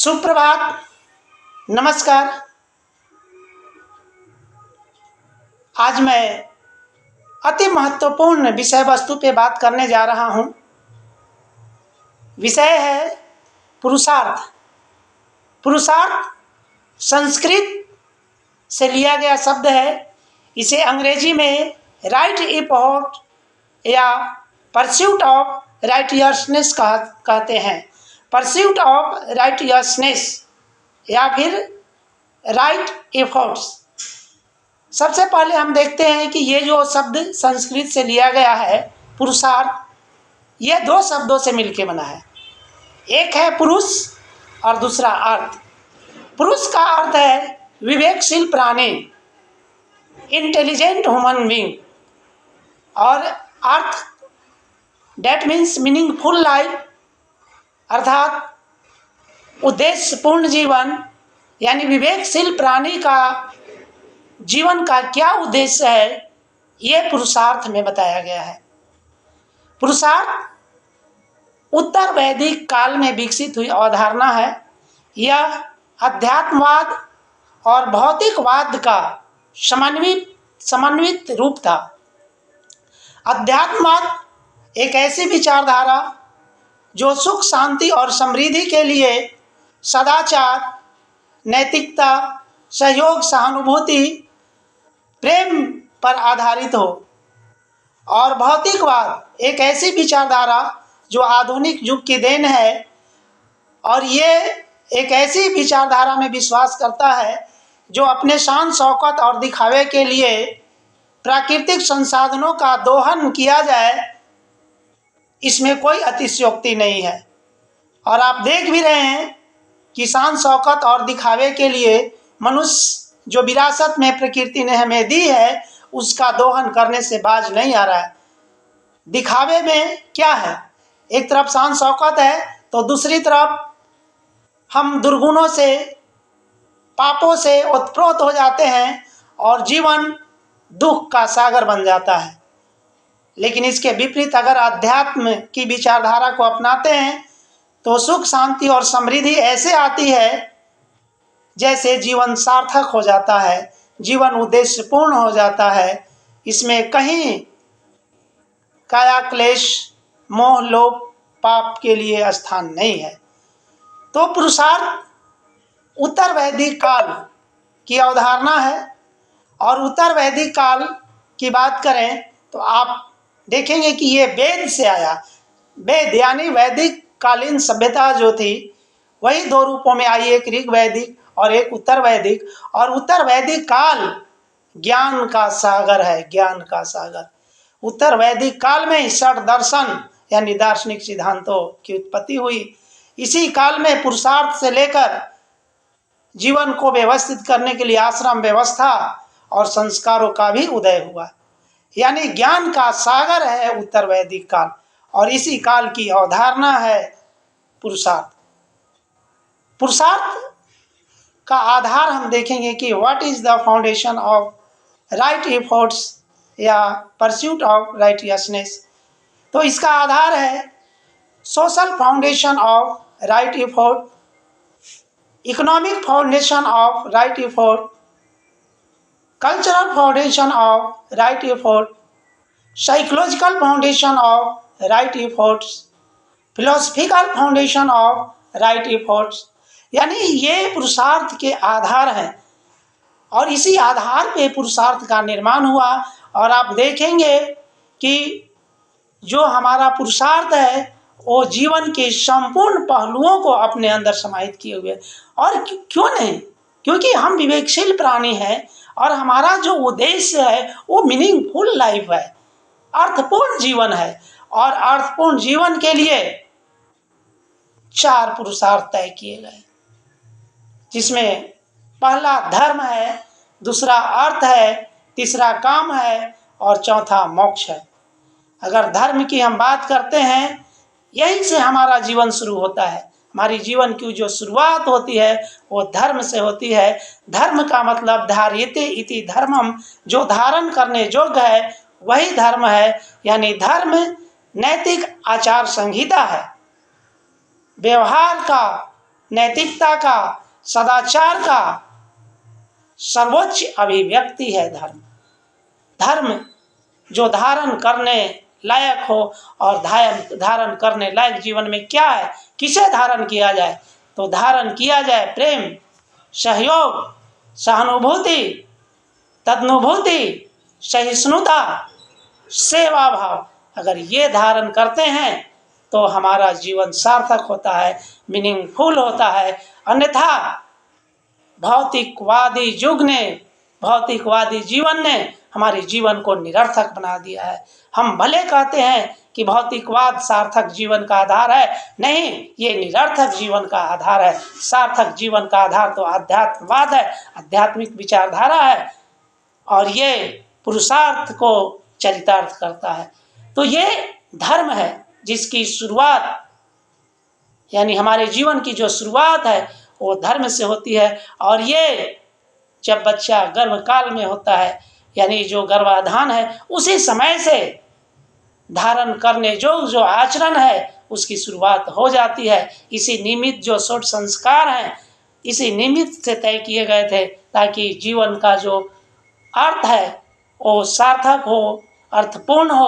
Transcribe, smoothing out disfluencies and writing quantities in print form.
सुप्रभात, नमस्कार। आज मैं अति महत्वपूर्ण विषय वस्तु पे बात करने जा रहा हूँ। विषय है पुरुषार्थ। पुरुषार्थ संस्कृत से लिया गया शब्द है। इसे अंग्रेजी में राइट एफर्ट या परस्यूट ऑफ राइटियसनेस कहते हैं। परस्यूट ऑफ राइटियसनेस या फिर राइट एफर्ट्स। सबसे पहले हम देखते हैं कि ये जो शब्द संस्कृत से लिया गया है पुरुषार्थ, ये दो शब्दों से मिलकर बना है। एक है पुरुष और दूसरा अर्थ। पुरुष का अर्थ है विवेकशील प्राणी, इंटेलिजेंट ह्यूमन बीइंग, और अर्थ डेट मीन्स मीनिंगफुल लाइफ, अर्थात उद्देश्यपूर्ण जीवन। यानी विवेकशील प्राणी का जीवन का क्या उद्देश्य है, ये पुरुषार्थ में बताया गया है। पुरुषार्थ उत्तर वैदिक काल में विकसित हुई अवधारणा है। यह अध्यात्मवाद और भौतिकवाद का समन्वित रूप था। अध्यात्मवाद एक ऐसी विचारधारा जो सुख, शांति और समृद्धि के लिए सदाचार, नैतिकता, सहयोग, सहानुभूति, प्रेम पर आधारित हो, और भौतिकवाद एक ऐसी विचारधारा जो आधुनिक युग की देन है, और ये एक ऐसी विचारधारा में विश्वास करता है जो अपने शान शौकत और दिखावे के लिए प्राकृतिक संसाधनों का दोहन किया जाए, इसमें कोई अतिशयोक्ति नहीं है। और आप देख भी रहे हैं कि शान शौकत और दिखावे के लिए मनुष्य जो विरासत में प्रकृति ने हमें दी है, उसका दोहन करने से बाज नहीं आ रहा है। दिखावे में क्या है, एक तरफ शान शौकत है तो दूसरी तरफ हम दुर्गुणों से, पापों से ओतप्रोत हो जाते हैं और जीवन दुख का सागर बन जाता है। लेकिन इसके विपरीत अगर अध्यात्म की विचारधारा को अपनाते हैं तो सुख, शांति और समृद्धि ऐसे आती है जैसे जीवन सार्थक हो जाता है, जीवन उद्देश्यपूर्ण हो जाता है। इसमें कहीं काया क्लेश, मोह, लोभ, पाप के लिए स्थान नहीं है। तो पुरुषार्थ उत्तर वैदिक काल की अवधारणा है। और उत्तर वैदिक काल की बात करें तो आप देखेंगे कि ये वेद से आया। वेद यानी वैदिक कालीन सभ्यता जो थी, वही दो रूपों में आई, एक ऋग वैदिक और एक उत्तर वैदिक। और उत्तर वैदिक काल ज्ञान का सागर है, ज्ञान का सागर। उत्तर वैदिक काल में षट दर्शन यानी दार्शनिक सिद्धांतों की उत्पत्ति हुई। इसी काल में पुरुषार्थ से लेकर जीवन को व्यवस्थित करने के लिए आश्रम व्यवस्था और संस्कारों का भी उदय हुआ। यानी ज्ञान का सागर है उत्तर वैदिक काल, और इसी काल की अवधारणा है पुरुषार्थ। पुरुषार्थ का आधार हम देखेंगे कि what is the foundation of right efforts या परस्यूट ऑफ राइटियसनेस। तो इसका आधार है social foundation of right effort, economic foundation of right effort, cultural foundation of right effort, psychological foundation of right efforts, philosophical foundation of right efforts. यानी ये पुरुषार्थ के आधार हैं, और इसी आधार पे पुरुषार्थ का निर्माण हुआ। और आप देखेंगे कि जो हमारा पुरुषार्थ है वो जीवन के संपूर्ण पहलुओं को अपने अंदर समाहित किए हुए। और क्यों नहीं, क्योंकि हम विवेकशील प्राणी हैं और हमारा जो उद्देश्य है वो मीनिंगफुल लाइफ है, अर्थपूर्ण जीवन है। और अर्थपूर्ण जीवन के लिए 4 पुरुषार्थ तय किए गए, जिसमें पहला धर्म है, दूसरा अर्थ है, तीसरा काम है और चौथा मोक्ष है। अगर धर्म की हम बात करते हैं, यहीं से हमारा जीवन शुरू होता है। हमारी जीवन की जो शुरुआत होती है वो धर्म से होती है। धर्म का मतलब धार्यते इति धर्मम, जो धारण करने योग्य है वही धर्म है। यानी धर्म नैतिक आचार संहिता है, व्यवहार का नैतिकता का, सदाचार का सर्वोच्च अभिव्यक्ति है धर्म। धर्म जो धारण करने लायक हो, और धारण करने लायक जीवन में क्या है, किसे धारण किया जाए, तो धारण किया जाए प्रेम, सहयोग, सहानुभूति, तदनुभूति, सहिष्णुता, सेवा भाव। अगर ये धारण करते हैं तो हमारा जीवन सार्थक होता है, मीनिंगफुल होता है। अन्यथा भौतिकवादी युग ने, भौतिकवादी जीवन ने हमारे जीवन को निरर्थक बना दिया है। हम भले कहते हैं कि भौतिकवाद सार्थक जीवन का आधार है, नहीं, ये निरर्थक जीवन का आधार है। सार्थक जीवन का आधार तो आध्यात्मवाद है, आध्यात्मिक विचारधारा है, और ये पुरुषार्थ को चरितार्थ करता है। तो ये धर्म है जिसकी शुरुआत, यानी हमारे जीवन की जो शुरुआत है वो धर्म से होती है। और ये जब बच्चा गर्भकाल में होता है, यानी जो गर्भाधान है, उसी समय से धारण करने जो आचरण है उसकी शुरुआत हो जाती है। इसी निमित्त जो षोडश संस्कार हैं, इसी निमित्त से तय किए गए थे, ताकि जीवन का जो अर्थ है वो सार्थक हो, अर्थपूर्ण हो।